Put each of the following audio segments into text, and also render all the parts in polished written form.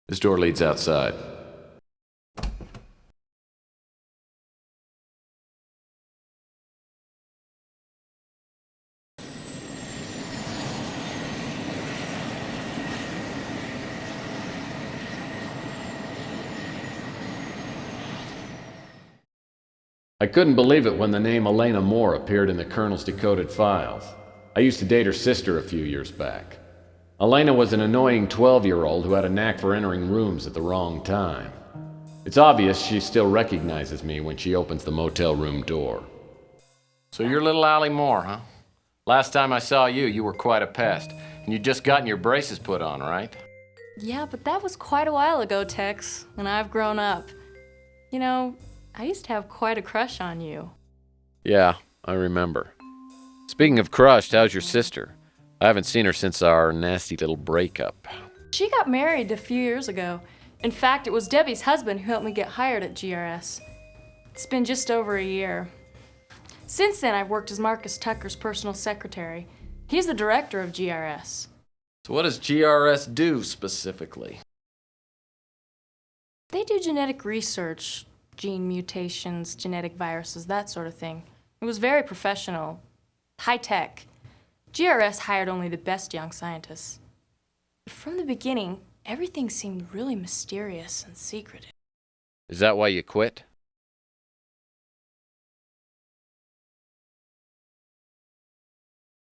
This door leads outside. I couldn't believe it when the name Elena Moore appeared in the Colonel's decoded files. I used to date her sister a few years back. Elena was an annoying 12-year-old who had a knack for entering rooms at the wrong time. It's obvious she still recognizes me when she opens the motel room door. So you're little Allie Moore, huh? Last time I saw you, you were quite a pest, and you'd just gotten your braces put on, right? Yeah, but that was quite a while ago, Tex, and I've grown up. You know, I used to have quite a crush on you. Yeah, I remember. Speaking of crushed, how's your sister? I haven't seen her since our nasty little breakup. She got married a few years ago. In fact, it was Debbie's husband who helped me get hired at GRS. It's been just over a year. Since then, I've worked as Marcus Tucker's personal secretary. He's the director of GRS. So what does GRS do specifically? They do genetic research, gene mutations, genetic viruses, that sort of thing. It was very professional, high-tech. GRS hired only the best young scientists. From the beginning, everything seemed really mysterious and secretive. Is that why you quit?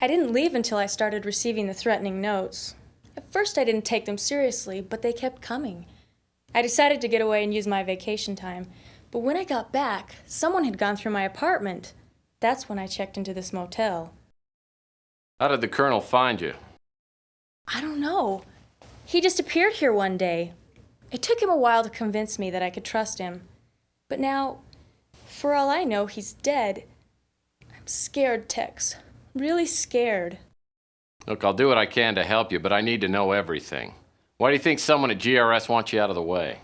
I didn't leave until I started receiving the threatening notes. At first I didn't take them seriously, but they kept coming. I decided to get away and use my vacation time. But when I got back, someone had gone through my apartment. That's when I checked into this motel. How did the Colonel find you? I don't know. He just appeared here one day. It took him a while to convince me that I could trust him. But now, for all I know, he's dead. I'm scared, Tex. Really scared. Look, I'll do what I can to help you, but I need to know everything. Why do you think someone at GRS wants you out of the way?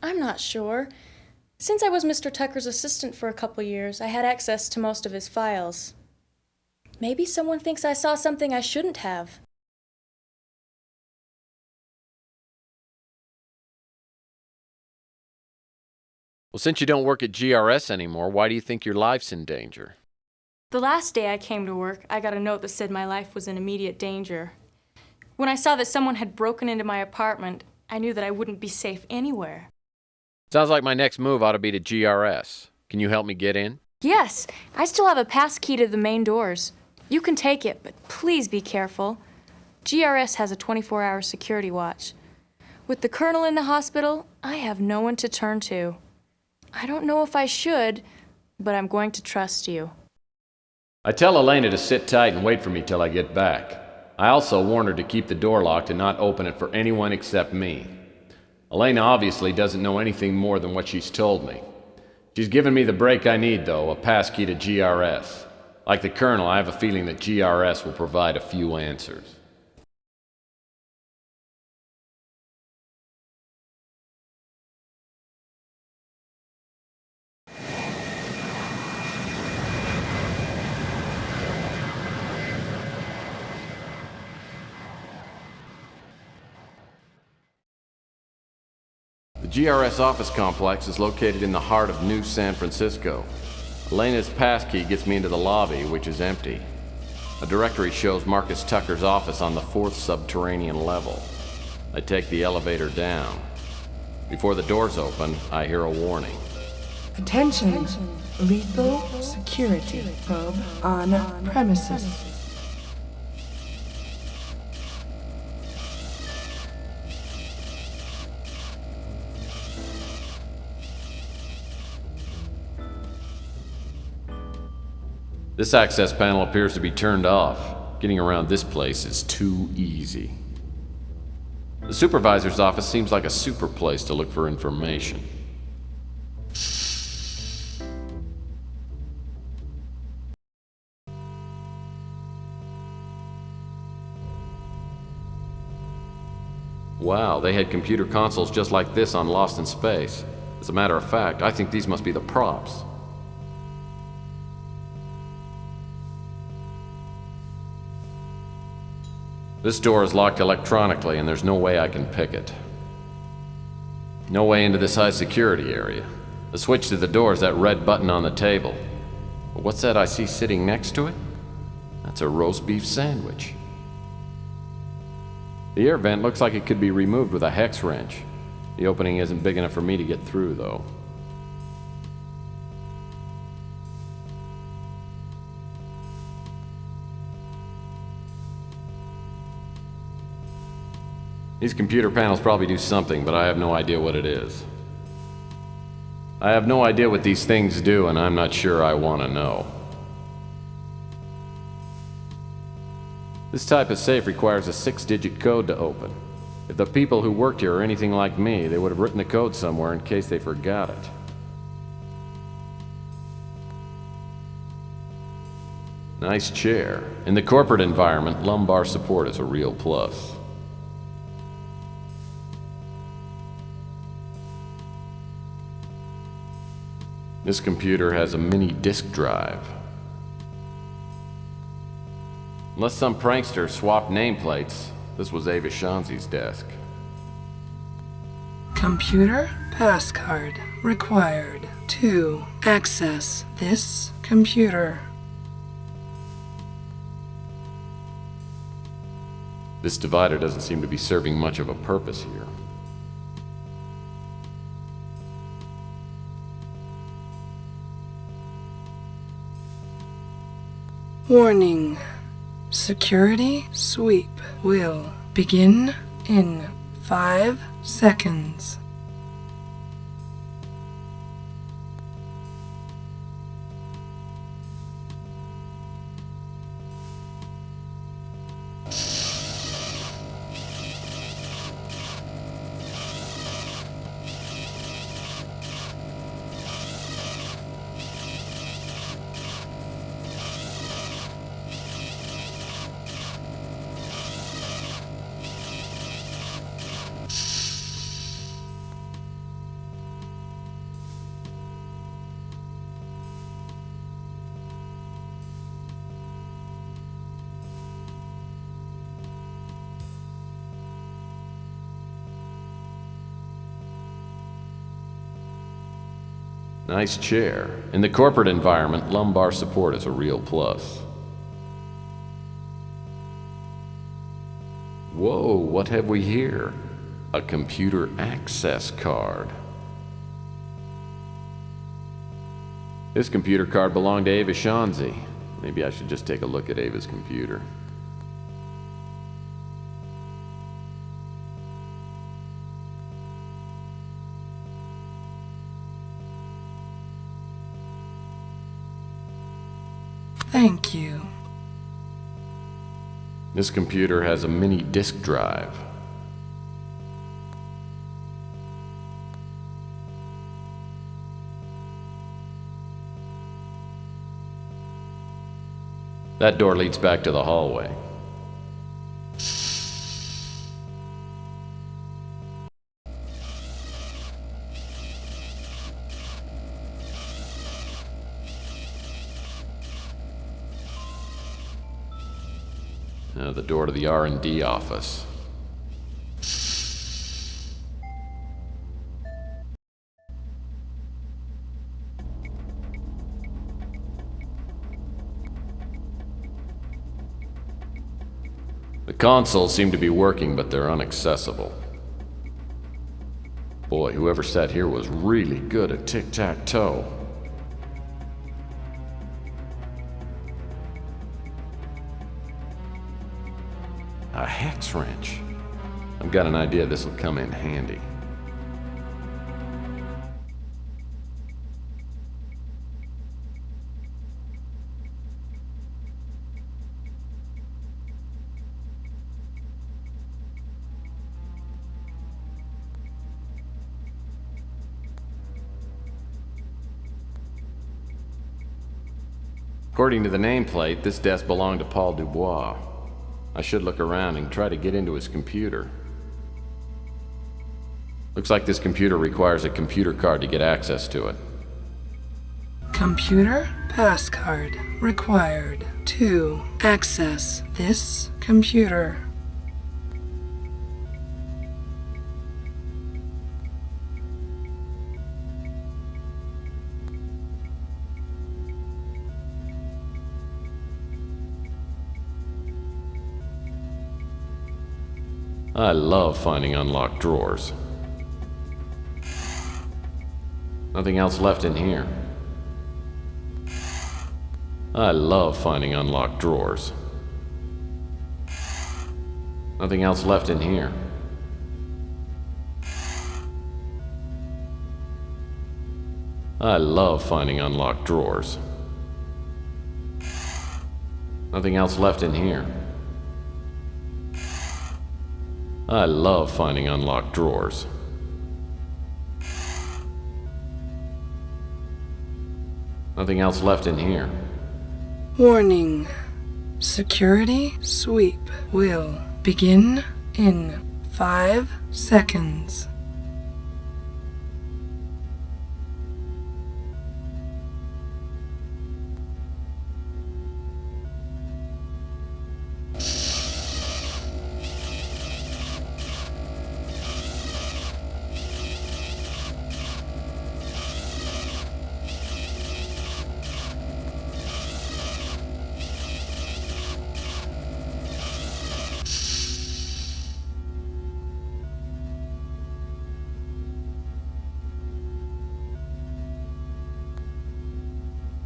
I'm not sure. Since I was Mr. Tucker's assistant for a couple years, I had access to most of his files. Maybe someone thinks I saw something I shouldn't have. Well, since you don't work at GRS anymore, why do you think your life's in danger? The last day I came to work, I got a note that said my life was in immediate danger. When I saw that someone had broken into my apartment, I knew that I wouldn't be safe anywhere. Sounds like my next move ought to be to GRS. Can you help me get in? Yes, I still have a pass key to the main doors. You can take it, but please be careful. GRS has a 24-hour security watch. With the Colonel in the hospital, I have no one to turn to. I don't know if I should, but I'm going to trust you. I tell Elena to sit tight and wait for me till I get back. I also warn her to keep the door locked and not open it for anyone except me. Elena obviously doesn't know anything more than what she's told me. She's given me the break I need, though, a passkey to GRS. Like the Colonel, I have a feeling that GRS will provide a few answers. The GRS office complex is located in the heart of New San Francisco. Elena's passkey gets me into the lobby, which is empty. A directory shows Marcus Tucker's office on the 4th subterranean level. I take the elevator down. Before the doors open, I hear a warning. Attention! Lethal security probe on premises. This access panel appears to be turned off. Getting around this place is too easy. The supervisor's office seems like a super place to look for information. Wow, they had computer consoles just like this on Lost in Space. As a matter of fact, I think these must be the props. This door is locked electronically, and there's no way I can pick it. No way into this high security area. The switch to the door is that red button on the table. But what's that I see sitting next to it? That's a roast beef sandwich. The air vent looks like it could be removed with a hex wrench. The opening isn't big enough for me to get through, though. These computer panels probably do something, but I have no idea what it is. I have no idea what these things do, and I'm not sure I want to know. This type of safe requires a 6-digit code to open. If the people who worked here are anything like me, they would have written the code somewhere in case they forgot it. Nice chair. In the corporate environment, lumbar support is a real plus. This computer has a mini disk drive. Unless some prankster swapped nameplates, this was Ava Shanzi's desk. Computer passcard required to access this computer. This divider doesn't seem to be serving much of a purpose here. Warning. Security sweep will begin in 5 seconds. Nice chair. In the corporate environment, lumbar support is a real plus. Whoa, what have we here? A computer access card. This computer card belonged to Ava Shanzi. Maybe I should just take a look at Ava's computer. Thank you. This computer has a mini disk drive. That door leads back to the hallway. The door to the R&D office. The consoles seem to be working, but they're inaccessible. Boy, whoever sat here was really good at tic-tac-toe. A hex wrench. I've got an idea this will come in handy. According to the nameplate, this desk belonged to Paul Dubois. I should look around and try to get into his computer. Looks like this computer requires a computer card to get access to it. Computer passcard required to access this computer. I love finding unlocked drawers. Nothing else left in here. I love finding unlocked drawers. Nothing else left in here. I love finding unlocked drawers. Nothing else left in here. I love finding unlocked drawers. Nothing else left in here. Warning. Security sweep will begin in 5 seconds.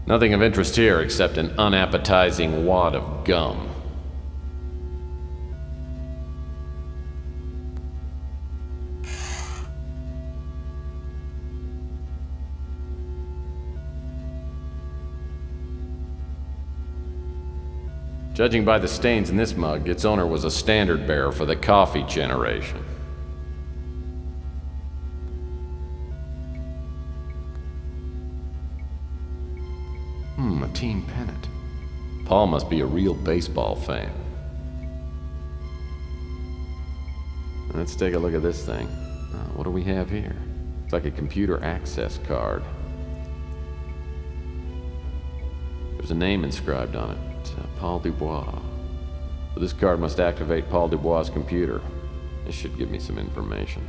Nothing of interest here except an unappetizing wad of gum. Judging by the stains in this mug, its owner was a standard bearer for the coffee generation. A team pennant. Paul must be a real baseball fan. Let's take a look at this thing. What do we have here? It's like a computer access card. There's a name inscribed on it. Paul Dubois. So this card must activate Paul Dubois' computer. This should give me some information.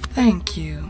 Thank you.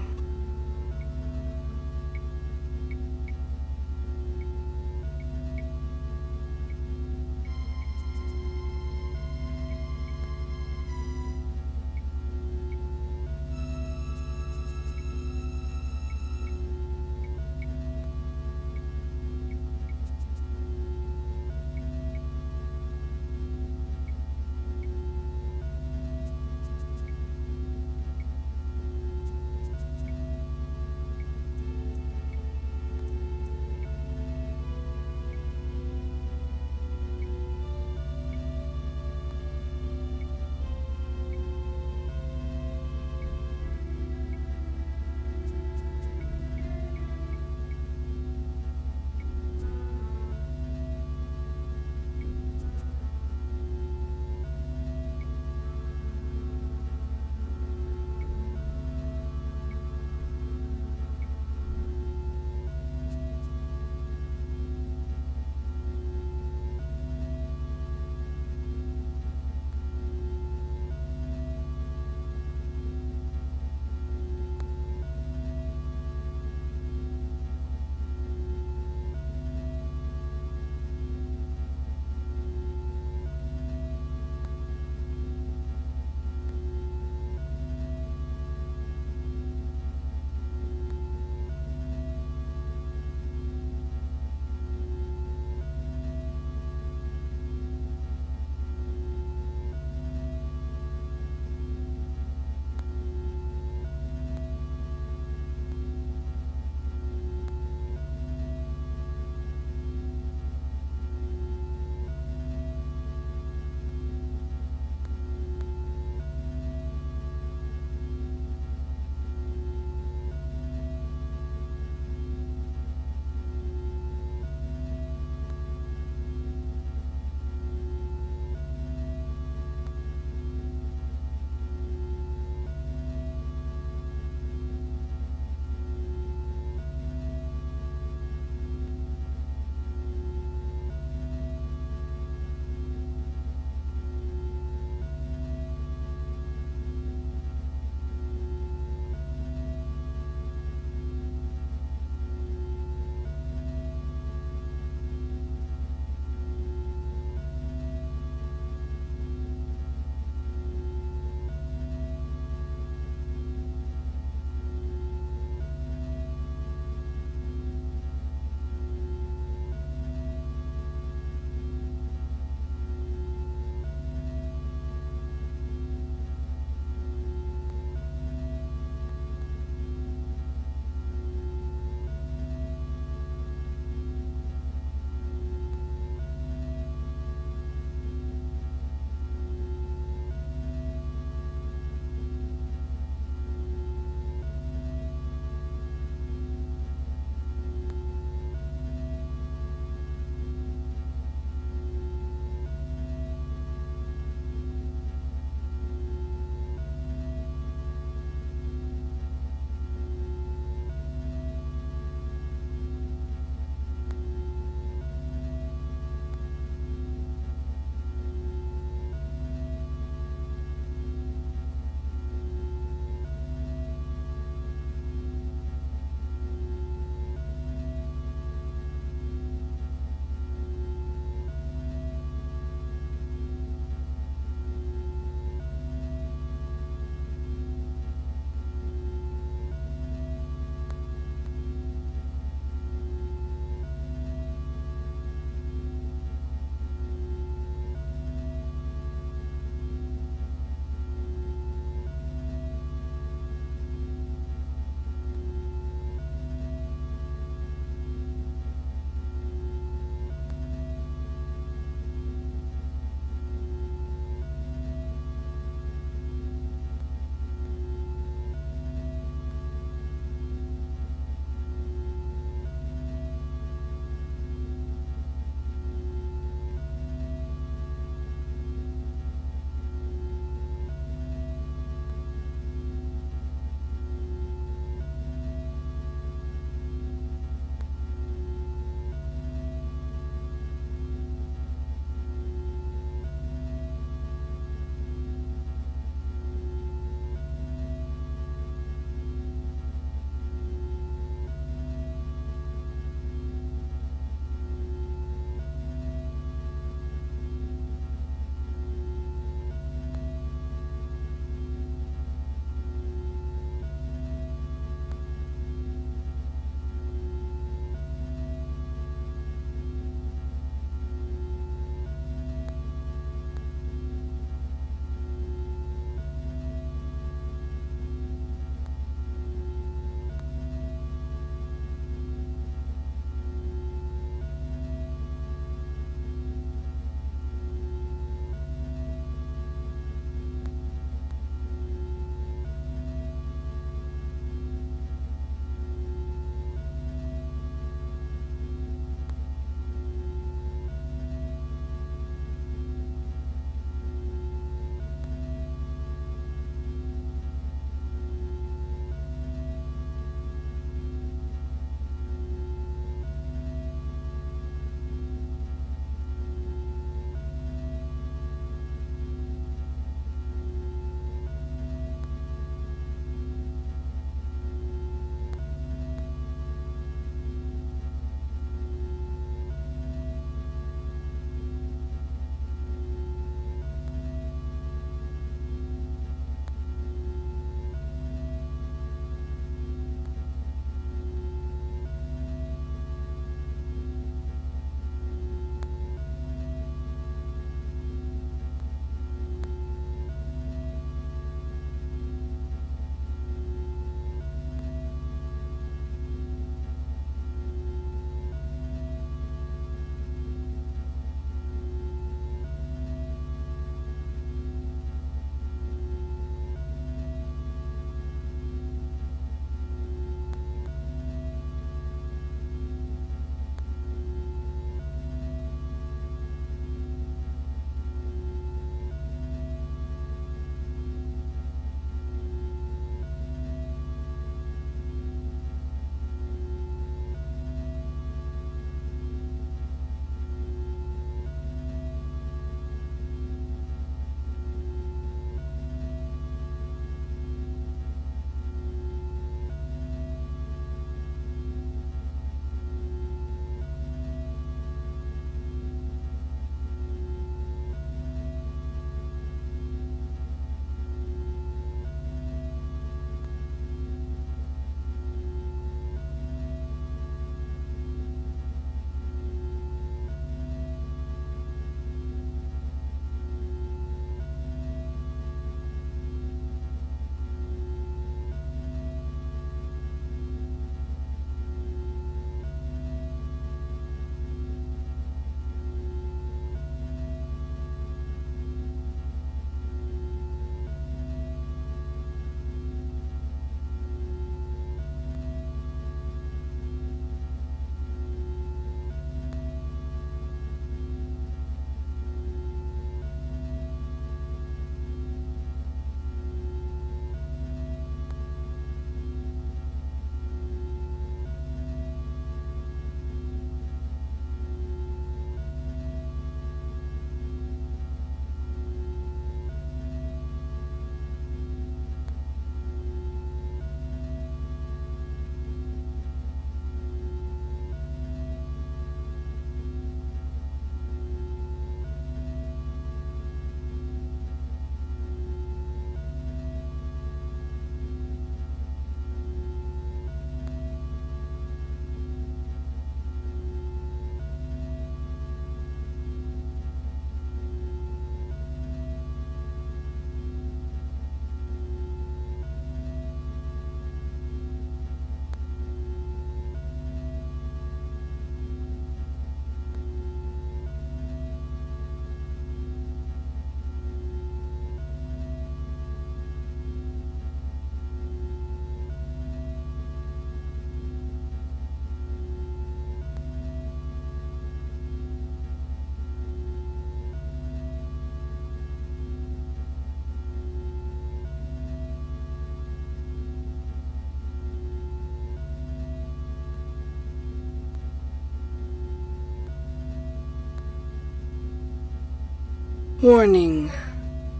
Warning.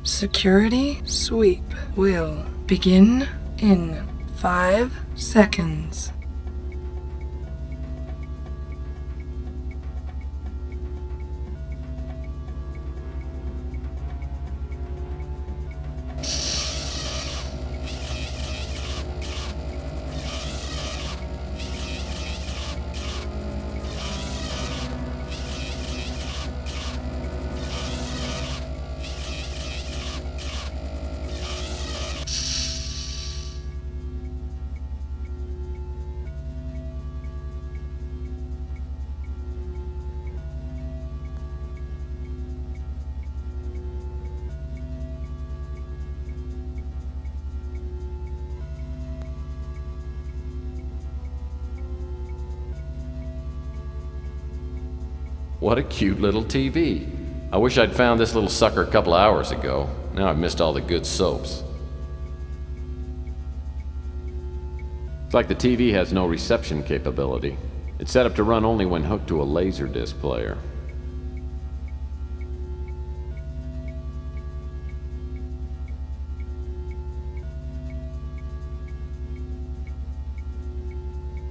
Security sweep will begin in 5 seconds. What a cute little TV. I wish I'd found this little sucker a couple of hours ago. Now I've missed all the good soaps. It's like the TV has no reception capability. It's set up to run only when hooked to a Laserdisc player.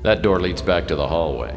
That door leads back to the hallway.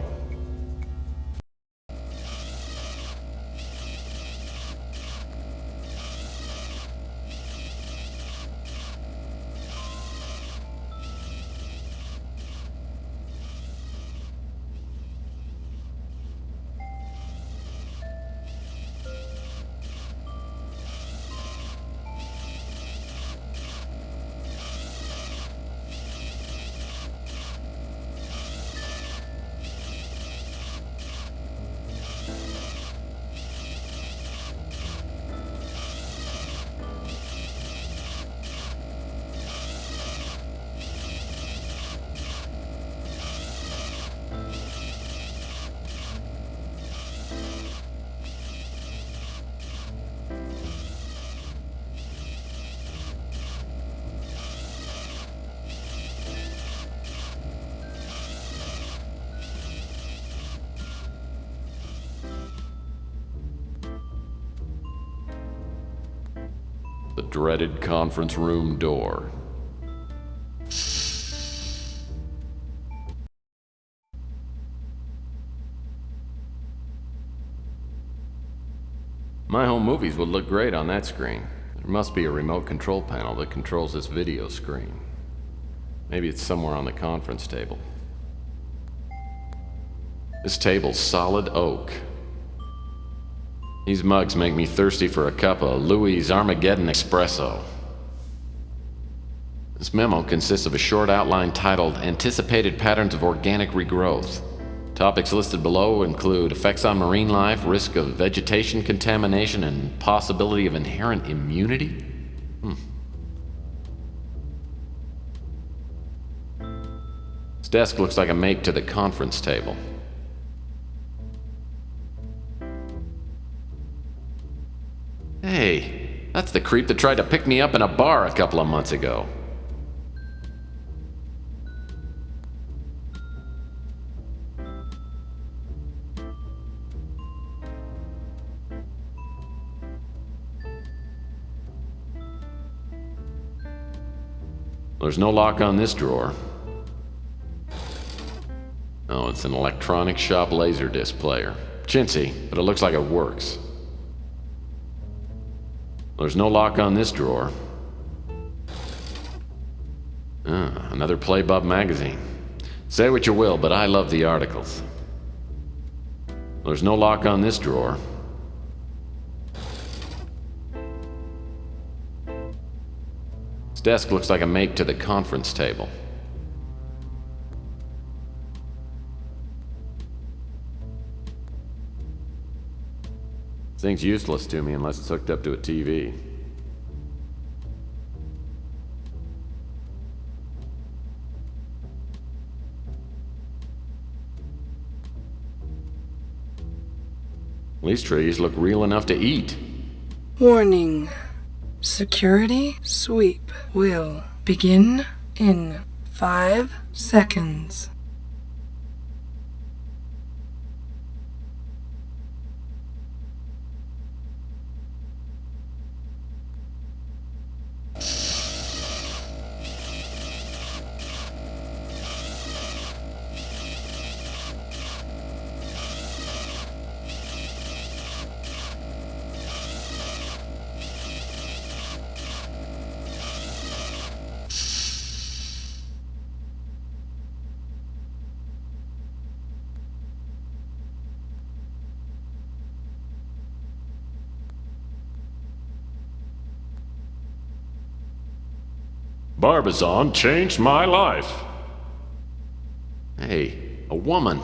The dreaded conference room door. My home movies would look great on that screen. There must be a remote control panel that controls this video screen. Maybe it's somewhere on the conference table. This table's solid oak. These mugs make me thirsty for a cup of Louis Armageddon Espresso. This memo consists of a short outline titled Anticipated Patterns of Organic Regrowth. Topics listed below include effects on marine life, risk of vegetation contamination, and possibility of inherent immunity. This desk looks like a mate to the conference table. Hey, that's the creep that tried to pick me up in a bar a couple of months ago. There's no lock on this drawer. Oh, it's an electronic shop Laserdisc player. Chintzy, but it looks like it works. There's no lock on this drawer. Another Playbub magazine. Say what you will, but I love the articles. There's no lock on this drawer. This desk looks like a mate to the conference table. This thing's useless to me unless it's hooked up to a TV. These trees look real enough to eat. Warning. Security sweep will begin in 5 seconds. Barbizon changed my life. Hey, a woman.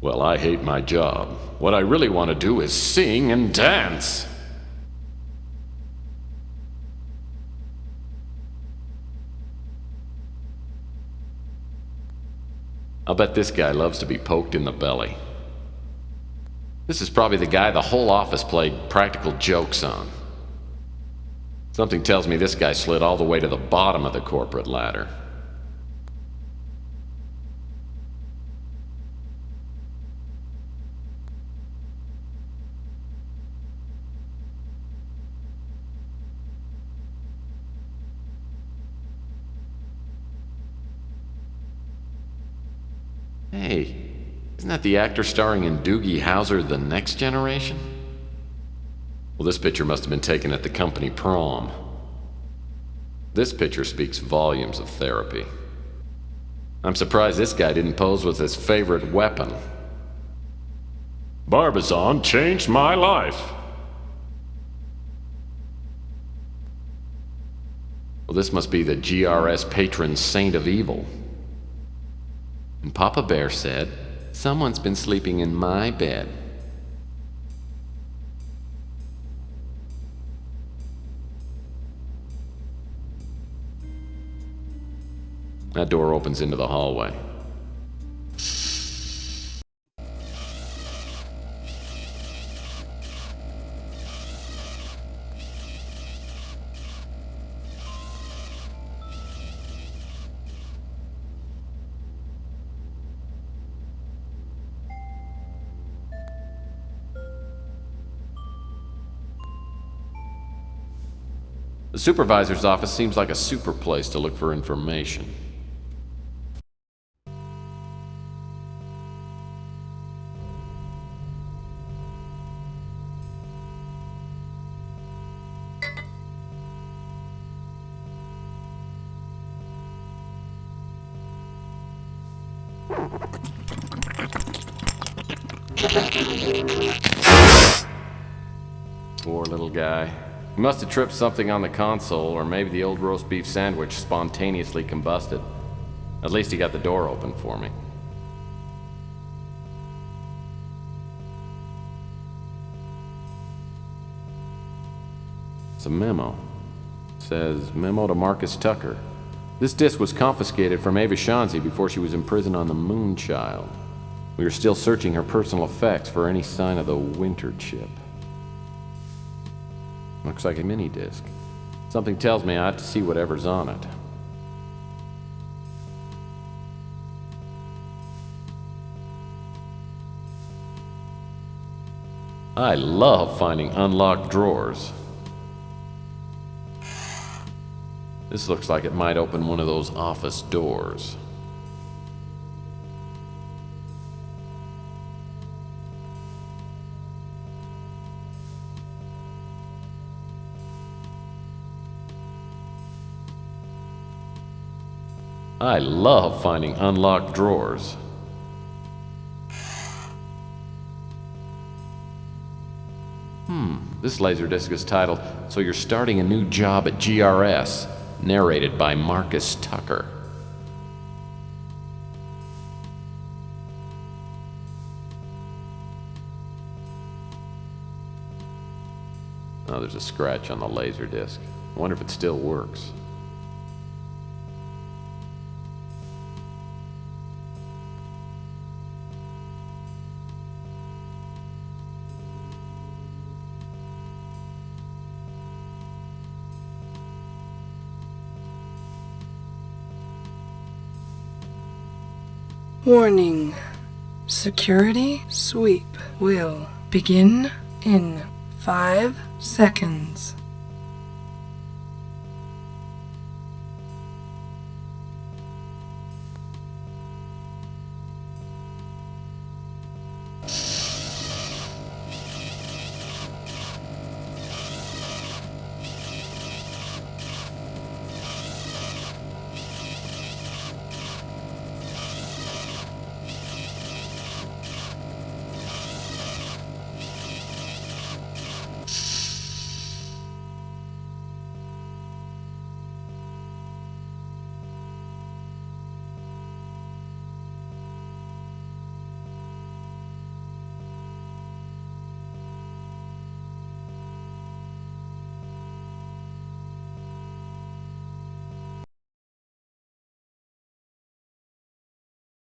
Well, I hate my job. What I really want to do is sing and dance. I'll bet this guy loves to be poked in the belly. This is probably the guy the whole office played practical jokes on. Something tells me this guy slid all the way to the bottom of the corporate ladder. Hey, isn't that the actor starring in Doogie Howser, The Next Generation? Well, this picture must have been taken at the company prom. This picture speaks volumes of therapy. I'm surprised this guy didn't pose with his favorite weapon. Barbizon changed my life. Well, this must be the GRS patron saint of evil. And Papa Bear said, "Someone's been sleeping in my bed." That door opens into the hallway. The supervisor's office seems like a super place to look for information. Poor little guy. He must have tripped something on the console, or maybe the old roast beef sandwich spontaneously combusted. At least he got the door open for me. It's a memo. It says, "Memo to Marcus Tucker. This disc was confiscated from Ava Shanzi before she was imprisoned on the Moonchild. We are still searching her personal effects for any sign of the Winter Chip." Looks like a mini-disc. Something tells me I ought to see whatever's on it. I love finding unlocked drawers. This looks like it might open one of those office doors. I love finding unlocked drawers. This laserdisc is titled, "So You're Starting a New Job at GRS," narrated by Marcus Tucker. Oh, there's a scratch on the laserdisc. I wonder if it still works. Warning. Security sweep will begin in 5 seconds.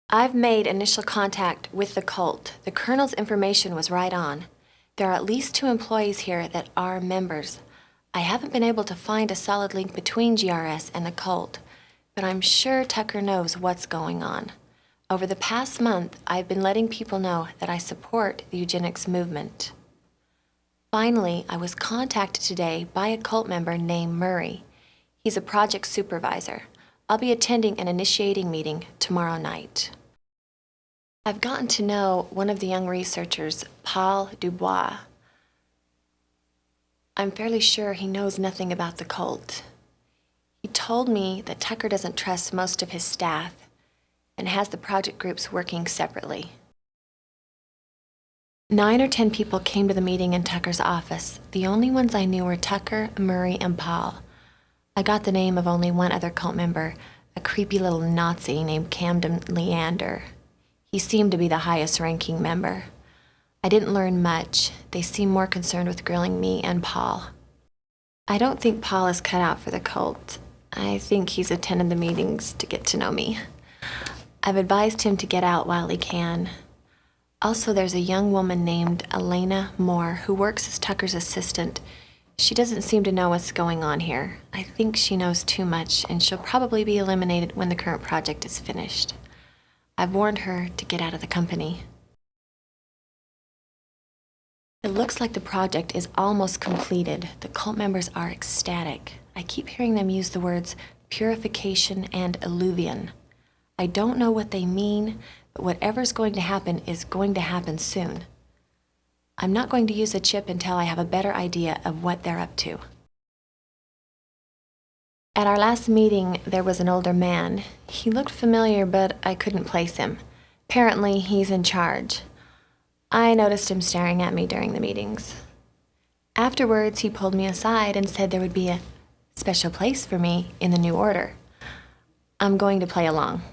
I've made initial contact with the cult. The Colonel's information was right on. There are at least 2 employees here that are members. I haven't been able to find a solid link between GRS and the cult, but I'm sure Tucker knows what's going on. Over the past month, I've been letting people know that I support the eugenics movement. Finally, I was contacted today by a cult member named Murray. He's a project supervisor. I'll be attending an initiating meeting tomorrow night. I've gotten to know one of the young researchers, Paul Dubois. I'm fairly sure he knows nothing about the cult. He told me that Tucker doesn't trust most of his staff and has the project groups working separately. 9 or 10 people came to the meeting in Tucker's office. The only ones I knew were Tucker, Murray, and Paul. I got the name of only one other cult member, a creepy little Nazi named Camden Leander. He seemed to be the highest-ranking member. I didn't learn much. They seemed more concerned with grilling me and Paul. I don't think Paul is cut out for the cult. I think he's attended the meetings to get to know me. I've advised him to get out while he can. Also, there's a young woman named Elena Moore who works as Tucker's assistant. She doesn't seem to know what's going on here. I think she knows too much, and she'll probably be eliminated when the current project is finished. I've warned her to get out of the company. It looks like the project is almost completed. The cult members are ecstatic. I keep hearing them use the words purification and illuvion. I don't know what they mean, but whatever's going to happen is going to happen soon. I'm not going to use a chip until I have a better idea of what they're up to. At our last meeting, there was an older man. He looked familiar, but I couldn't place him. Apparently, he's in charge. I noticed him staring at me during the meetings. Afterwards, he pulled me aside and said there would be a special place for me in the new order. I'm going to play along.